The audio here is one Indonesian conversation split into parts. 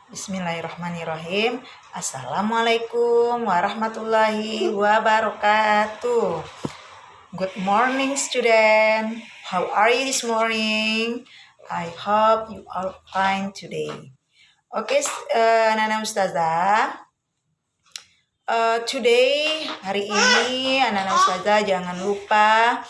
Bismillahirrahmanirrahim. Assalamualaikum warahmatullahi wabarakatuh. Good morning, student. How are you this morning? I hope you are fine today. Oke, anak-anak ustazah. Today, hari ini anak-anak ustazah jangan lupa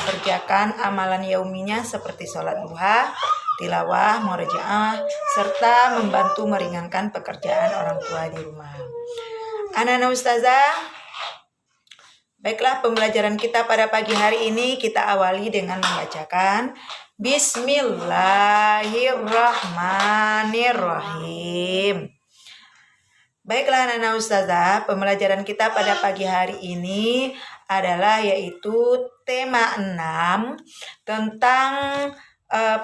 kerjakan amalan yauminya seperti sholat duha, tilawah, murojaah, serta membantu meringankan pekerjaan orang tua di rumah. Anak-anak ustazah, baiklah, pembelajaran kita pada pagi hari ini kita awali dengan membacakan Bismillahirrahmanirrahim. Baiklah anak-anak ustazah, pembelajaran kita pada pagi hari ini adalah yaitu tema 6 tentang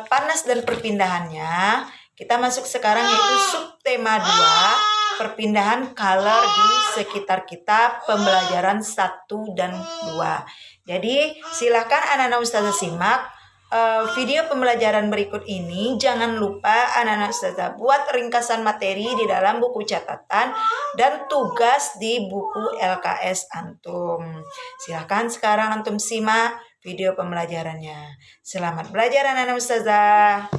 panas dan perpindahannya. Kita masuk sekarang yaitu subtema 2, perpindahan color di sekitar kita, pembelajaran 1 dan 2. Jadi silakan anak-anak ustazah simak video pembelajaran berikut ini. Jangan lupa anak-anak ustazah buat ringkasan materi di dalam buku catatan dan tugas di buku LKS antum. Silakan sekarang antum simak video pembelajarannya. Selamat belajar anak-anak ustazah.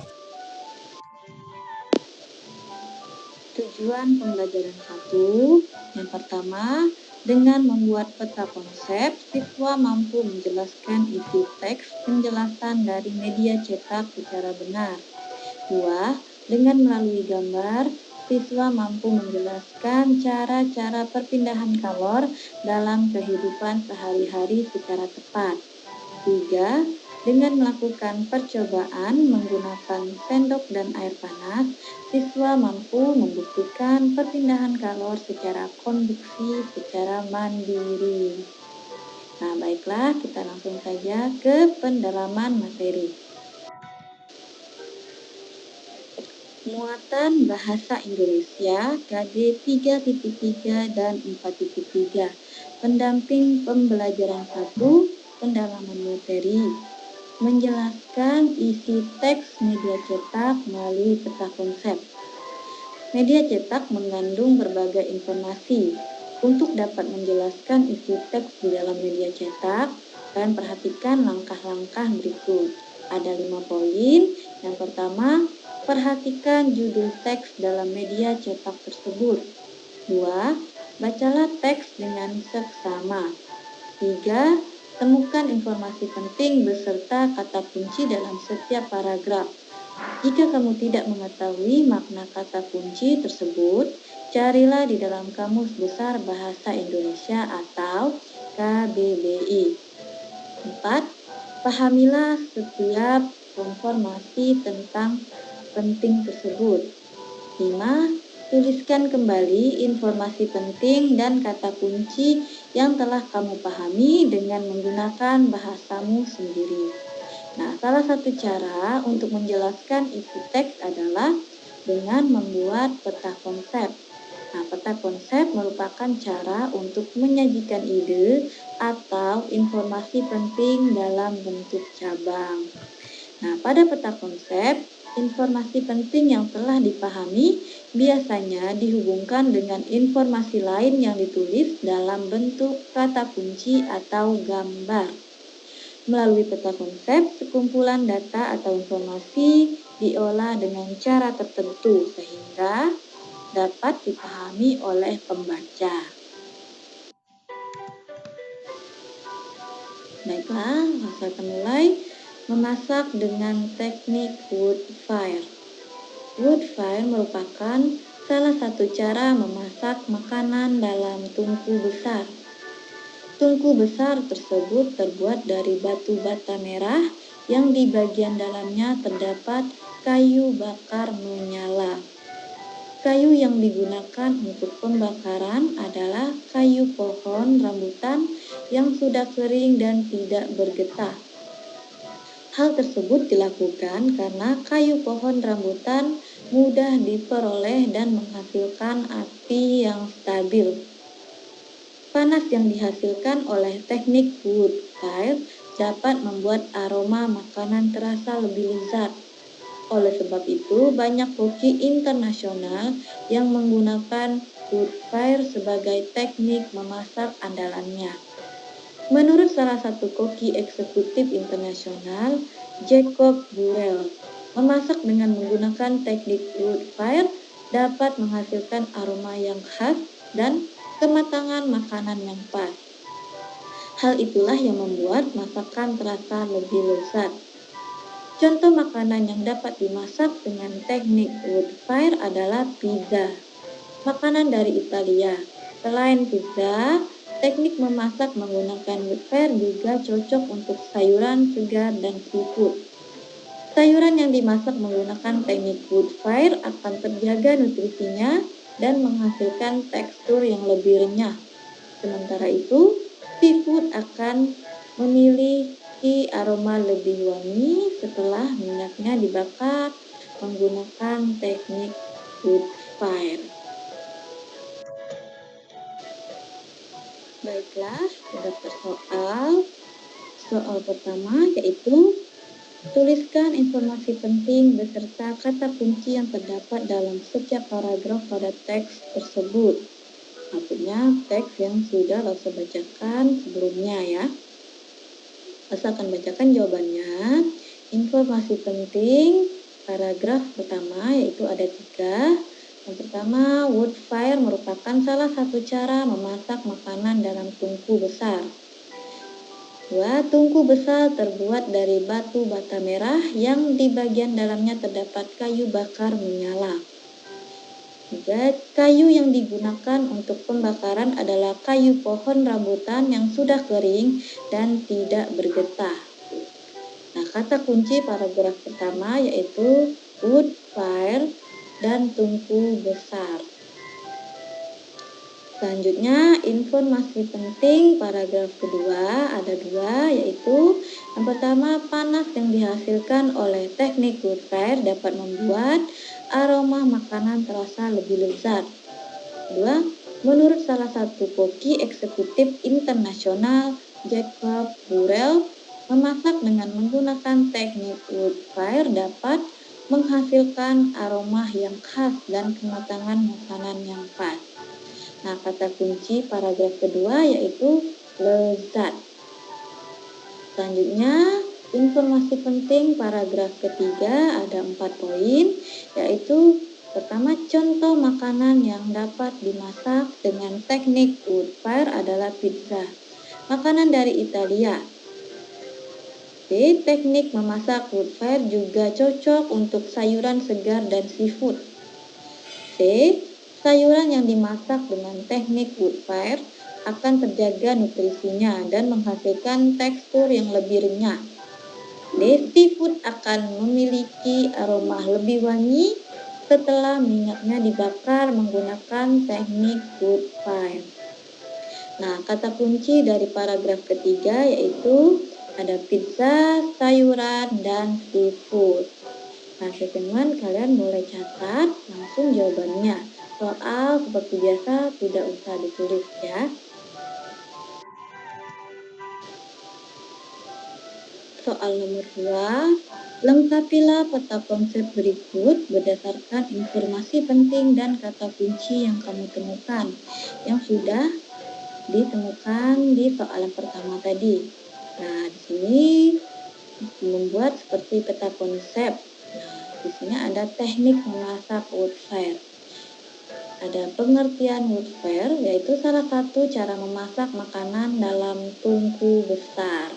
Tujuan pembelajaran 1, yang pertama, dengan membuat peta konsep, siswa mampu menjelaskan isi teks penjelasan dari media cetak secara benar. 2. Dengan melalui gambar, siswa mampu menjelaskan cara-cara perpindahan kalor dalam kehidupan sehari-hari secara tepat. 3. Dengan melakukan percobaan menggunakan sendok dan air panas, siswa mampu membuktikan perpindahan kalor secara konduksi secara mandiri. Nah, baiklah, kita langsung saja ke pendalaman materi. Muatan bahasa Indonesia KD 3.3 dan 4.3. Pendamping pembelajaran 1, pendalaman materi. Menjelaskan isi teks media cetak melalui peta konsep. Media cetak mengandung berbagai informasi. Untuk dapat menjelaskan isi teks di dalam media cetak, kalian perhatikan langkah-langkah berikut. Ada 5 poin. Yang pertama, perhatikan judul teks dalam media cetak tersebut. 2. Bacalah teks dengan seksama. 3. Temukan informasi penting beserta kata kunci dalam setiap paragraf. Jika kamu tidak mengetahui makna kata kunci tersebut, carilah di dalam Kamus Besar Bahasa Indonesia atau KBBI. 4. Pahamilah setiap informasi tentang penting tersebut. 5. Tuliskan kembali informasi penting dan kata kunci yang telah kamu pahami dengan menggunakan bahasamu sendiri. Nah, salah satu cara untuk menjelaskan isi teks adalah dengan membuat peta konsep. Nah, peta konsep merupakan cara untuk menyajikan ide atau informasi penting dalam bentuk cabang. Nah, pada peta konsep, informasi penting yang telah dipahami biasanya dihubungkan dengan informasi lain yang ditulis dalam bentuk kata kunci atau gambar. Melalui peta konsep, sekumpulan data atau informasi diolah dengan cara tertentu sehingga dapat dipahami oleh pembaca. Baiklah, saya akan mulai. Memasak dengan teknik wood fire. Wood fire merupakan salah satu cara memasak makanan dalam tungku besar. Tungku besar tersebut terbuat dari batu bata merah yang di bagian dalamnya terdapat kayu bakar menyala. Kayu yang digunakan untuk pembakaran adalah kayu pohon rambutan yang sudah kering dan tidak bergetah. Hal tersebut dilakukan karena kayu pohon rambutan mudah diperoleh dan menghasilkan api yang stabil. Panas yang dihasilkan oleh teknik wood fire dapat membuat aroma makanan terasa lebih lezat. Oleh sebab itu, banyak koki internasional yang menggunakan wood fire sebagai teknik memasak andalannya. Menurut salah satu koki eksekutif internasional, Jacob Burrell, memasak dengan menggunakan teknik wood fire dapat menghasilkan aroma yang khas dan kematangan makanan yang pas. Hal itulah yang membuat masakan terasa lebih lezat. Contoh makanan yang dapat dimasak dengan teknik wood fire adalah pizza, makanan dari Italia. Selain pizza, teknik memasak menggunakan wood fire juga cocok untuk sayuran segar dan seafood. Sayuran yang dimasak menggunakan teknik wood fire akan terjaga nutrisinya dan menghasilkan tekstur yang lebih renyah. Sementara itu, seafood akan memiliki aroma lebih wangi setelah minyaknya dibakar menggunakan teknik wood fire. Baiklah, daftar soal pertama yaitu tuliskan informasi penting beserta kata kunci yang terdapat dalam setiap paragraf pada teks tersebut. Maksudnya teks yang sudah Rosa bacakan sebelumnya ya. Rosa akan bacakan jawabannya. Informasi penting paragraf pertama yaitu ada 3. Yang pertama, wood fire merupakan salah satu cara memasak makanan dalam tungku besar. 2. Tungku besar terbuat dari batu bata merah yang di bagian dalamnya terdapat kayu bakar menyala. 3. Kayu yang digunakan untuk pembakaran adalah kayu pohon rambutan yang sudah kering dan tidak bergetah. Nah, kata kunci paragraf pertama yaitu wood fire dan tungku besar. Selanjutnya, informasi penting paragraf kedua ada 2, yaitu yang pertama, panas yang dihasilkan oleh teknik wood fire dapat membuat aroma makanan terasa lebih lezat. Kedua, menurut salah satu koki eksekutif internasional, Jacob Burrell, memasak dengan menggunakan teknik wood fire dapat menghasilkan aroma yang khas dan kematangan makanan yang pas. Nah, kata kunci paragraf kedua yaitu lezat. Selanjutnya, informasi penting paragraf ketiga ada 4 poin, yaitu pertama, contoh makanan yang dapat dimasak dengan teknik wood fire adalah pizza, makanan dari Italia. B. Teknik memasak wood fire juga cocok untuk sayuran segar dan seafood. C. Sayuran yang dimasak dengan teknik wood fire akan terjaga nutrisinya dan menghasilkan tekstur yang lebih renyah. D. Seafood akan memiliki aroma lebih wangi setelah minyaknya dibakar menggunakan teknik wood fire. Nah, kata kunci dari paragraf ketiga yaitu ada pizza, sayuran, dan seafood. Nah, teman-teman, kalian boleh catat langsung jawabannya. Soal seperti biasa tidak usah ditulis ya. Soal nomor 2, lengkapilah peta konsep berikut berdasarkan informasi penting dan kata kunci yang kamu temukan, yang sudah ditemukan di soal yang pertama tadi. Nah, di sini membuat seperti peta konsep. Nah, di sini ada teknik memasak wood fire. Ada pengertian wood fire, yaitu salah satu cara memasak makanan dalam tungku besar.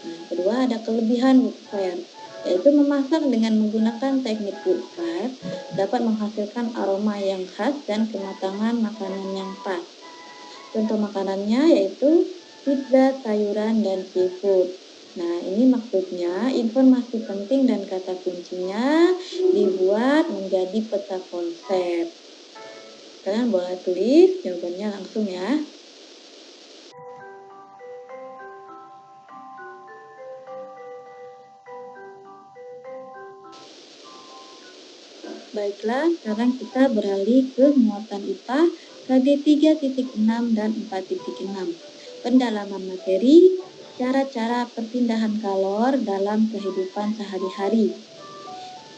Nah, kedua ada kelebihan wood fire, yaitu memasak dengan menggunakan teknik wood fire dapat menghasilkan aroma yang khas dan kematangan makanan yang pas. Contoh makanannya yaitu pizza, sayuran, dan seafood. Nah, ini maksudnya informasi penting dan kata kuncinya dibuat menjadi peta konsep. Kalian boleh tulis jawabannya langsung ya. Baiklah, sekarang kita beralih ke muatan IPA KD 3.6 dan 4.6. Pendalaman materi, cara-cara perpindahan kalor dalam kehidupan sehari-hari.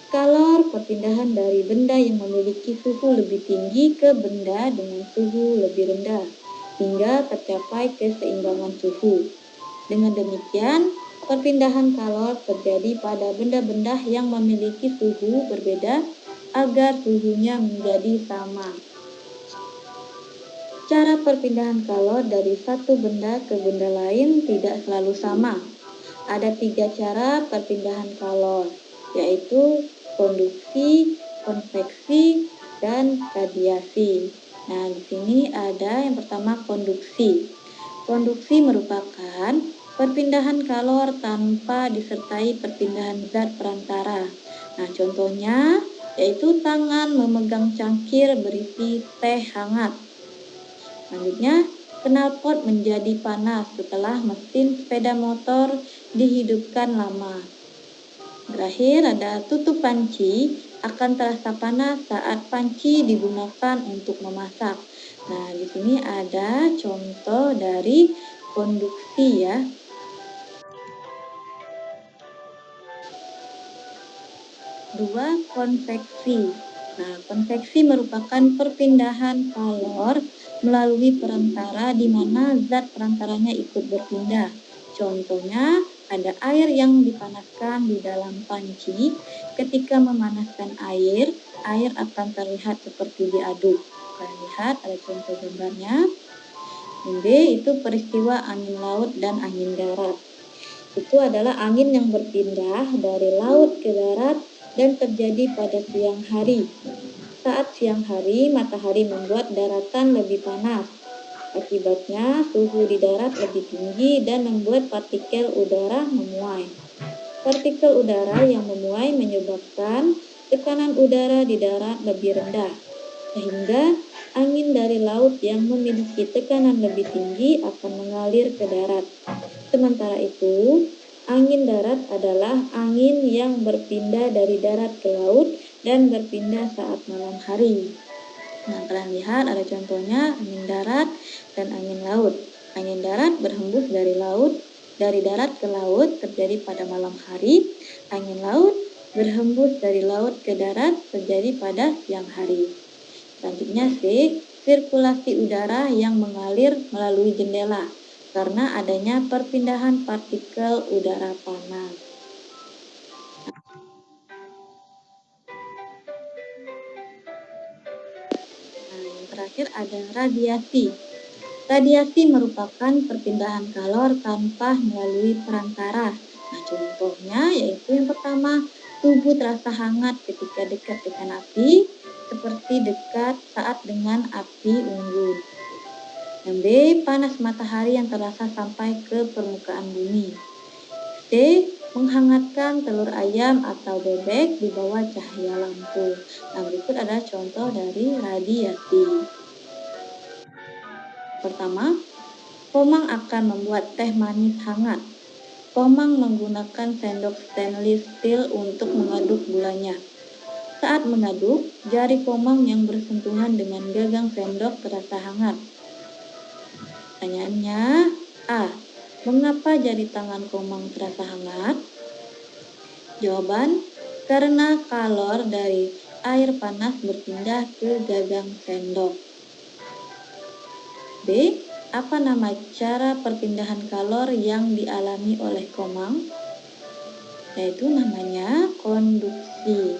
Skalor perpindahan dari benda yang memiliki suhu lebih tinggi ke benda dengan suhu lebih rendah, hingga tercapai keseimbangan suhu. Dengan demikian, perpindahan kalor terjadi pada benda-benda yang memiliki suhu berbeda agar suhunya menjadi sama. Cara perpindahan kalor dari satu benda ke benda lain tidak selalu sama. Ada 3 cara perpindahan kalor, yaitu konduksi, konveksi, dan radiasi. Nah, di sini ada yang pertama konduksi. Konduksi merupakan perpindahan kalor tanpa disertai perpindahan zat perantara. Nah, contohnya yaitu tangan memegang cangkir berisi teh hangat. Selanjutnya, knalpot menjadi panas setelah mesin sepeda motor dihidupkan lama. Terakhir ada tutup panci akan terasa panas saat panci digunakan untuk memasak. Nah, di sini ada contoh dari konduksi ya. 2. Konveksi. Nah, konveksi merupakan perpindahan kalor melalui perantara di mana zat perantaranya ikut berpindah. Contohnya, ada air yang dipanaskan di dalam panci. Ketika memanaskan air akan terlihat seperti diaduk. Kalian lihat ada contoh gambarnya. B, itu peristiwa angin laut dan angin darat. Itu adalah angin yang berpindah dari laut ke darat dan terjadi pada siang hari. Saat siang hari, matahari membuat daratan lebih panas. Akibatnya, suhu di darat lebih tinggi dan membuat partikel udara memuai. Partikel udara yang memuai menyebabkan tekanan udara di darat lebih rendah, sehingga angin dari laut yang memiliki tekanan lebih tinggi akan mengalir ke darat. Sementara itu, angin darat adalah angin yang berpindah dari darat ke laut dan berpindah saat malam hari. Nah, kalian lihat ada contohnya angin darat dan angin laut. Angin darat berhembus dari darat ke laut terjadi pada malam hari. Angin laut berhembus dari laut ke darat terjadi pada siang hari. Selanjutnya C, sirkulasi udara yang mengalir melalui jendela karena adanya perpindahan partikel udara panas. Nah, yang terakhir ada radiasi. Radiasi merupakan perpindahan kalor tanpa melalui perantara. Nah, contohnya yaitu yang pertama, tubuh terasa hangat ketika dekat dengan api, seperti dekat saat dengan api unggun. Yang B, panas matahari yang terasa sampai ke permukaan bumi. C, menghangatkan telur ayam atau bebek di bawah cahaya lampu. Nah, berikut ada contoh dari radiasi. Pertama, Komang akan membuat teh manis hangat. Komang menggunakan sendok stainless steel untuk mengaduk gulanya. Saat mengaduk, jari Komang yang bersentuhan dengan gagang sendok terasa hangat. Pertanyaannya, A. Mengapa jari tangan Komang terasa hangat? Jawaban, karena kalor dari air panas berpindah ke gagang sendok. B. Apa nama cara perpindahan kalor yang dialami oleh Komang? Yaitu namanya konduksi.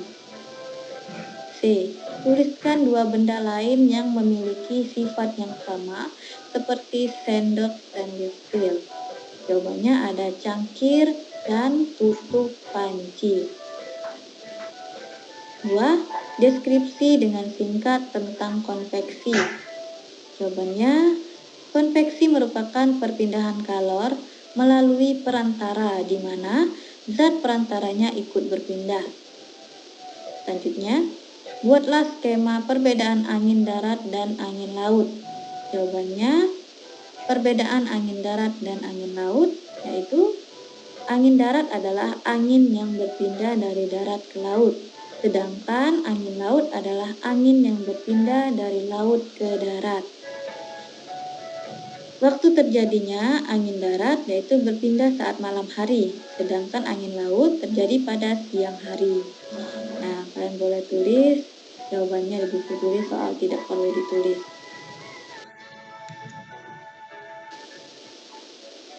C. Tuliskan 2 benda lain yang memiliki sifat yang sama seperti sendok stainless steel. Jawabannya ada cangkir dan tutup panci. 2. Deskripsi dengan singkat tentang konveksi. Jawabannya, konveksi merupakan perpindahan kalor melalui perantara di mana zat perantaranya ikut berpindah. Selanjutnya, buatlah skema perbedaan angin darat dan angin laut. Jawabannya, perbedaan angin darat dan angin laut yaitu angin darat adalah angin yang berpindah dari darat ke laut, sedangkan angin laut adalah angin yang berpindah dari laut ke darat. Waktu terjadinya angin darat yaitu berpindah saat malam hari, sedangkan angin laut terjadi pada siang hari. Nah, Kalian boleh tulis jawabannya di buku tulis, soal tidak perlu ditulis.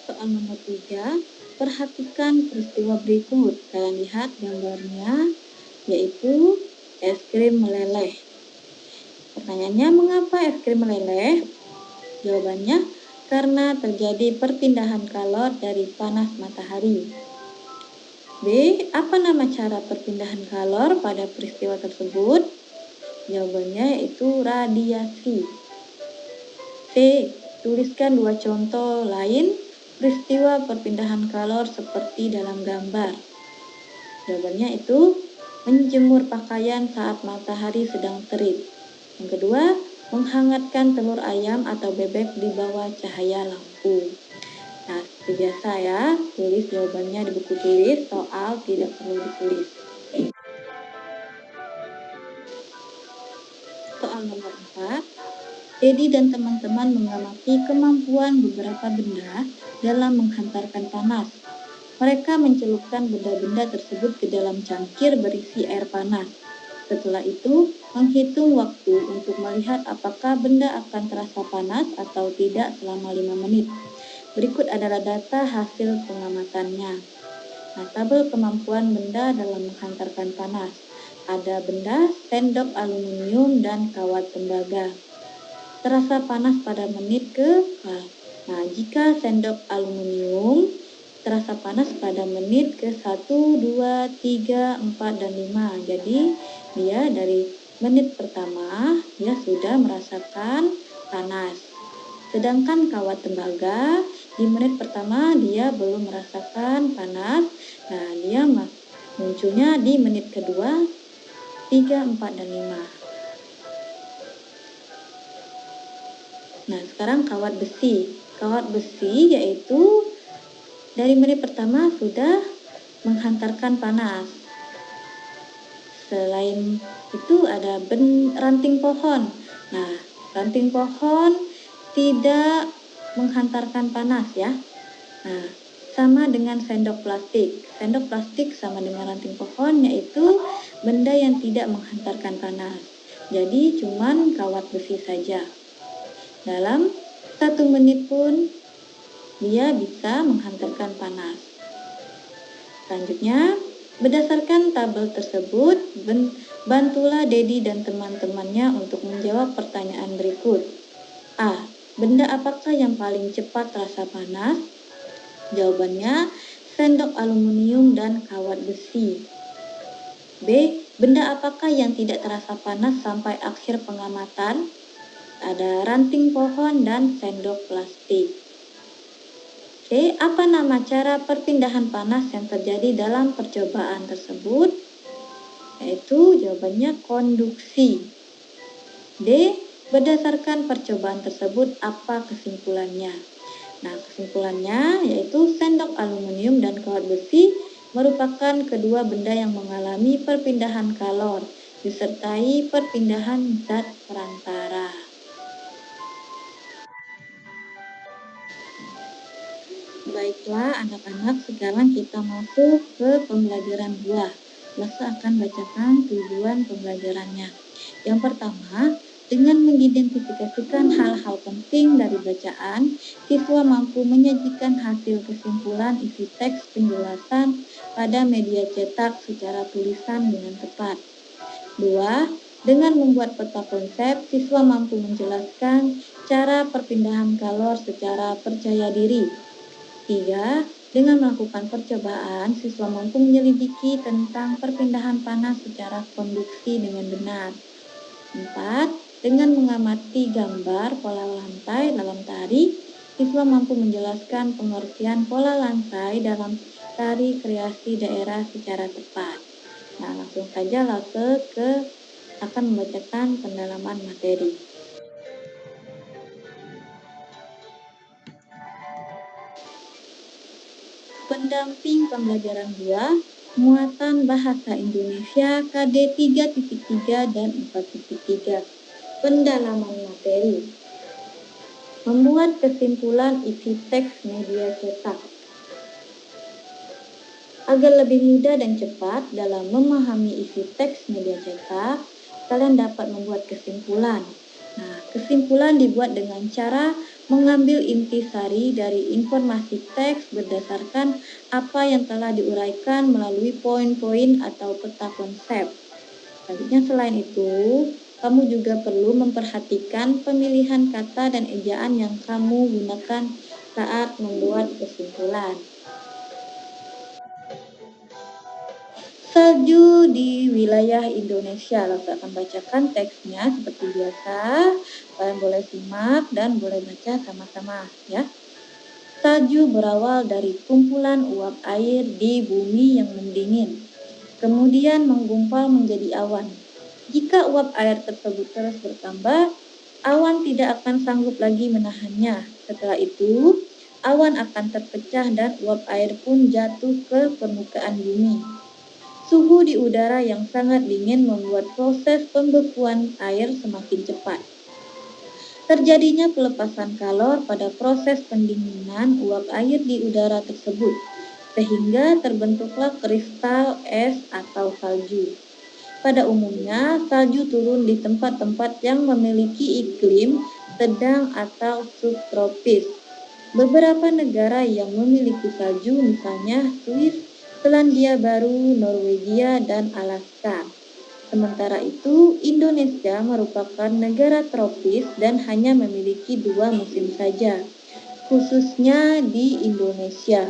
Soal nomor 3, perhatikan peristiwa berikut. Kalian lihat gambarnya, yaitu es krim meleleh. Pertanyaannya, mengapa es krim meleleh? Jawabannya, karena terjadi perpindahan kalor dari panas matahari. B. Apa nama cara perpindahan kalor pada peristiwa tersebut? Jawabannya yaitu radiasi. C. Tuliskan 2 contoh lain peristiwa perpindahan kalor seperti dalam gambar. Jawabannya itu menjemur pakaian saat matahari sedang terik. Yang kedua, menghangatkan telur ayam atau bebek di bawah cahaya lampu. Nah, seperti biasa ya, tulis jawabannya di buku tulis, soal tidak perlu ditulis. Soal nomor 4, Dedi dan teman-teman mengamati kemampuan beberapa benda dalam menghantarkan panas. Mereka mencelupkan benda-benda tersebut ke dalam cangkir berisi air panas. Setelah itu, menghitung waktu untuk melihat apakah benda akan terasa panas atau tidak selama 5 menit. Berikut adalah data hasil pengamatannya. Nah, tabel kemampuan benda dalam menghantarkan panas. Ada benda, sendok aluminium, dan kawat tembaga. Terasa panas pada menit ke. Nah, jika sendok aluminium terasa panas pada menit ke 1, 2, 3, 4, dan 5. Jadi, dia dari menit pertama dia sudah merasakan panas. Sedangkan kawat tembaga di menit pertama dia belum merasakan panas. Nah, dia munculnya di menit kedua, 3, 4, dan 5. Nah, sekarang kawat besi. Kawat besi yaitu dari menit pertama sudah menghantarkan panas. Selain itu ada ranting pohon. Nah, ranting pohon tidak menghantarkan panas ya. Nah, sama dengan sendok plastik. Sendok plastik sama dengan ranting pohon, yaitu benda yang tidak menghantarkan panas. Jadi cuman kawat besi saja. Dalam 1 menit pun dia bisa menghantarkan panas. Selanjutnya, berdasarkan tabel tersebut, bantulah Dedi dan teman-temannya untuk menjawab pertanyaan berikut. A. Benda apakah yang paling cepat terasa panas? Jawabannya, sendok aluminium dan kawat besi. B. Benda apakah yang tidak terasa panas sampai akhir pengamatan? Ada ranting pohon dan sendok plastik. C. Apa nama cara perpindahan panas yang terjadi dalam percobaan tersebut? Yaitu jawabannya konduksi. D. Berdasarkan percobaan tersebut, apa kesimpulannya? Nah, kesimpulannya yaitu sendok aluminium dan kawat besi merupakan kedua benda yang mengalami perpindahan kalor disertai perpindahan zat perantara. Baiklah anak-anak, sekarang kita masuk ke pembelajaran 2. Lasa akan bacakan tujuan pembelajarannya. Yang pertama, dengan mengidentifikasikan hal-hal penting dari bacaan, siswa mampu menyajikan hasil kesimpulan isi teks penjelasan pada media cetak secara tulisan dengan tepat. 2. Dengan membuat peta konsep, siswa mampu menjelaskan cara perpindahan kalor secara percaya diri. 3. Dengan melakukan percobaan, siswa mampu menyelidiki tentang perpindahan panas secara konduksi dengan benar. 4. Dengan mengamati gambar pola lantai dalam tari, siswa mampu menjelaskan pengertian pola lantai dalam tari kreasi daerah secara tepat. Nah, langsung saja Lase akan membacakan pendalaman materi. Pendamping pembelajaran 2, muatan bahasa Indonesia KD 3.3 dan 4.3. Pendalaman materi. Membuat kesimpulan isi teks media cetak. Agar lebih mudah dan cepat dalam memahami isi teks media cetak, kalian dapat membuat kesimpulan. Nah, kesimpulan dibuat dengan cara mengambil intisari dari informasi teks berdasarkan apa yang telah diuraikan melalui poin-poin atau peta konsep. Selanjutnya, selain itu, kamu juga perlu memperhatikan pemilihan kata dan ejaan yang kamu gunakan saat membuat kesimpulan. Salju di wilayah Indonesia. Lalu akan bacakan teksnya seperti biasa. Kalian boleh simak dan boleh baca sama-sama ya. Salju berawal dari kumpulan uap air di bumi yang mendingin, kemudian menggumpal menjadi awan. Jika uap air tersebut terus bertambah, awan tidak akan sanggup lagi menahannya. Setelah itu, awan akan terpecah dan uap air pun jatuh ke permukaan bumi. Suhu di udara yang sangat dingin membuat proses pembekuan air semakin cepat. Terjadinya pelepasan kalor pada proses pendinginan uap air di udara tersebut, sehingga terbentuklah kristal es atau salju. Pada umumnya, salju turun di tempat-tempat yang memiliki iklim sedang atau subtropis. Beberapa negara yang memiliki salju, misalnya Swiss, Selandia Baru, Norwegia, dan Alaska. Sementara itu, Indonesia merupakan negara tropis dan hanya memiliki 2 musim saja, khususnya di Indonesia.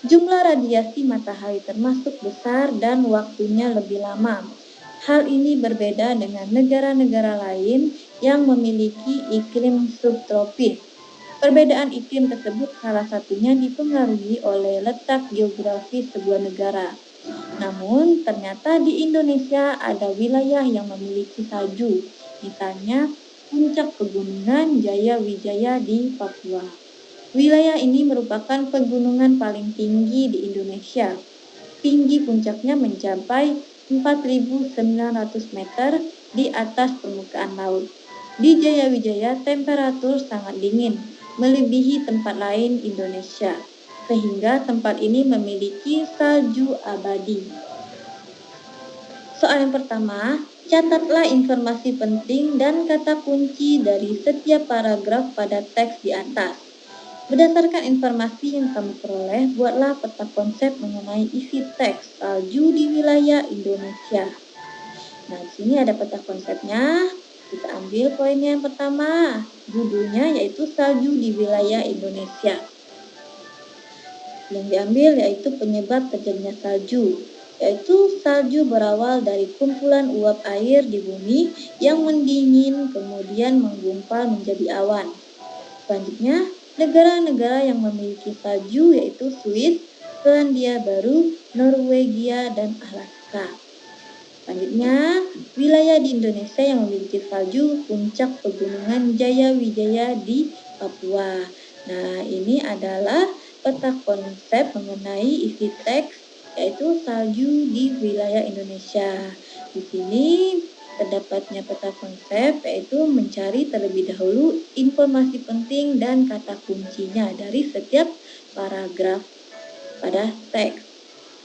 Jumlah radiasi matahari termasuk besar dan waktunya lebih lama. Hal ini berbeda dengan negara-negara lain yang memiliki iklim subtropis. Perbedaan iklim tersebut salah satunya dipengaruhi oleh letak geografis sebuah negara. Namun, ternyata di Indonesia ada wilayah yang memiliki salju, misalnya puncak pegunungan Jaya Wijaya di Papua. Wilayah ini merupakan pegunungan paling tinggi di Indonesia. Tinggi puncaknya mencapai 4.900 meter di atas permukaan laut. Di Jaya Wijaya, temperatur sangat dingin, melebihi tempat lain Indonesia, sehingga tempat ini memiliki salju abadi. Soal yang pertama, catatlah informasi penting dan kata kunci dari setiap paragraf pada teks di atas. Berdasarkan informasi yang kamu peroleh, buatlah peta konsep mengenai isi teks salju di wilayah Indonesia. Nah, di sini ada peta konsepnya. Kita ambil poinnya yang pertama, judulnya yaitu salju di wilayah Indonesia. Yang diambil yaitu penyebab terjadinya salju, yaitu salju berawal dari kumpulan uap air di bumi yang mendingin kemudian menggumpal menjadi awan. Selanjutnya, negara-negara yang memiliki salju yaitu Swiss, Selandia Baru, Norwegia, dan Alaska. Selanjutnya, wilayah di Indonesia yang memiliki salju puncak pegunungan Jaya Wijaya di Papua. Nah, ini adalah peta konsep mengenai isi teks yaitu salju di wilayah Indonesia. Di sini terdapatnya peta konsep yaitu mencari terlebih dahulu informasi penting dan kata kuncinya dari setiap paragraf pada teks.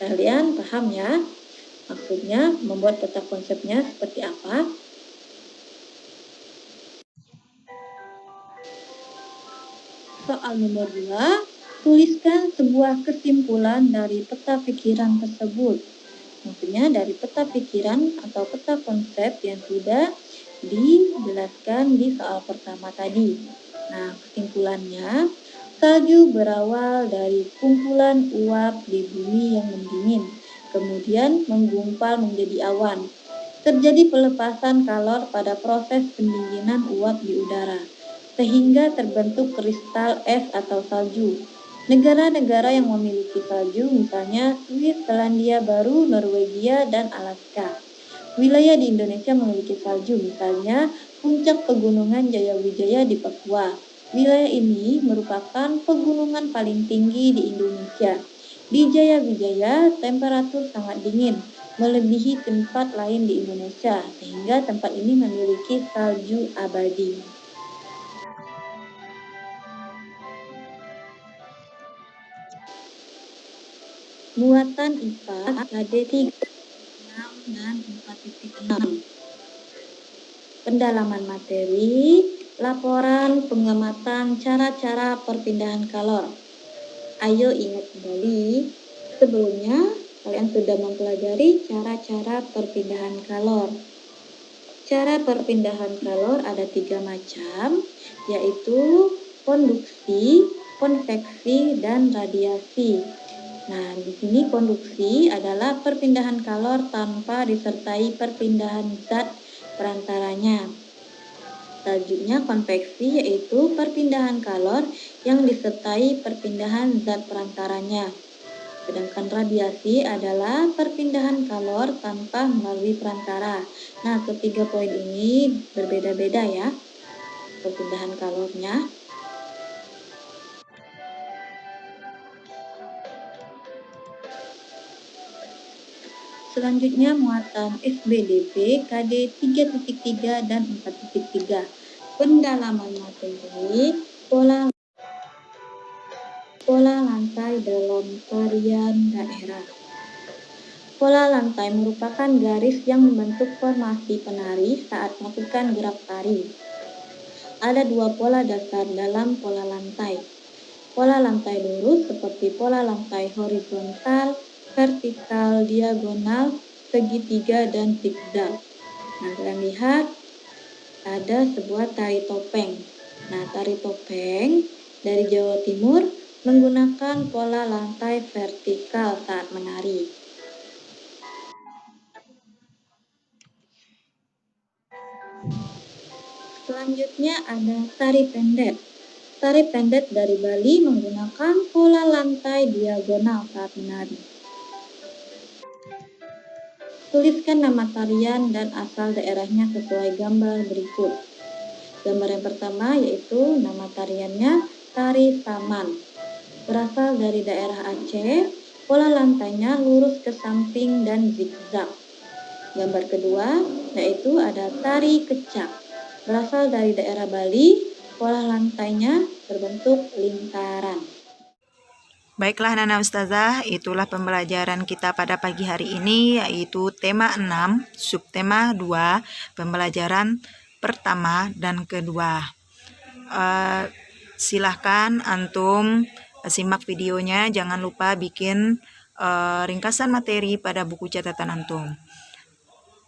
Kalian paham ya? Maksudnya membuat peta konsepnya seperti apa? Soal nomor 2, tuliskan sebuah kesimpulan dari peta pikiran tersebut. Maksudnya dari peta pikiran atau peta konsep yang sudah dijelaskan di soal pertama tadi. Nah, kesimpulannya, salju berawal dari kumpulan uap di bumi yang mendingin, kemudian menggumpal menjadi awan. Terjadi pelepasan kalor pada proses pendinginan uap di udara, sehingga terbentuk kristal es atau salju. Negara-negara yang memiliki salju misalnya Swiss, Selandia Baru, Norwegia, dan Alaska. Wilayah di Indonesia memiliki salju misalnya puncak pegunungan Jaya Wijaya di Papua. Wilayah ini merupakan pegunungan paling tinggi di Indonesia. Di Jaya Wijaya, temperatur sangat dingin, melebihi tempat lain di Indonesia, sehingga tempat ini memiliki salju abadi. Muatan IPA KD 3.6 dan 4.6. Pendalaman materi, laporan pengamatan cara-cara perpindahan kalor. Ayo ingat kembali, sebelumnya kalian sudah mempelajari cara-cara perpindahan kalor. Cara perpindahan kalor ada 3 macam, yaitu konduksi, konveksi, dan radiasi. Nah, di sini konduksi adalah perpindahan kalor tanpa disertai perpindahan zat perantaranya. Selanjutnya konveksi yaitu perpindahan kalor yang disertai perpindahan zat perantaranya. Sedangkan radiasi adalah perpindahan kalor tanpa melalui perantara. Nah, ketiga poin ini berbeda-beda ya perpindahan kalornya. Selanjutnya muatan SBDP KD 3.3 dan 4.3. Pendalaman materi, pola lantai dalam tarian daerah. Pola lantai merupakan garis yang membentuk formasi penari saat melakukan gerak tari. Ada 2 pola dasar dalam pola lantai. Pola lantai lurus seperti pola lantai horizontal, vertikal, diagonal, segitiga, dan zigzag. Nah, kalian lihat ada sebuah tari topeng. Nah, tari topeng dari Jawa Timur menggunakan pola lantai vertikal saat menari. Selanjutnya ada tari pendet. Tari pendet dari Bali menggunakan pola lantai diagonal saat menari. Tuliskan nama tarian dan asal daerahnya sesuai gambar berikut. Gambar yang pertama yaitu nama tariannya Tari Saman. Berasal dari daerah Aceh, pola lantainya lurus ke samping dan zigzag. Gambar kedua yaitu ada Tari Kecak. Berasal dari daerah Bali, pola lantainya berbentuk lingkaran. Baiklah Nana Ustazah, itulah pembelajaran kita pada pagi hari ini, yaitu tema 6, subtema 2, pembelajaran pertama dan kedua. Silahkan antum simak videonya, jangan lupa bikin ringkasan materi pada buku catatan antum.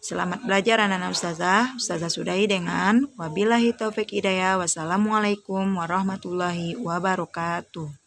Selamat belajar Nana Ustazah. Ustazah sudahi dengan wabillahi taufik hidayah. Wassalamualaikum warahmatullahi wabarakatuh.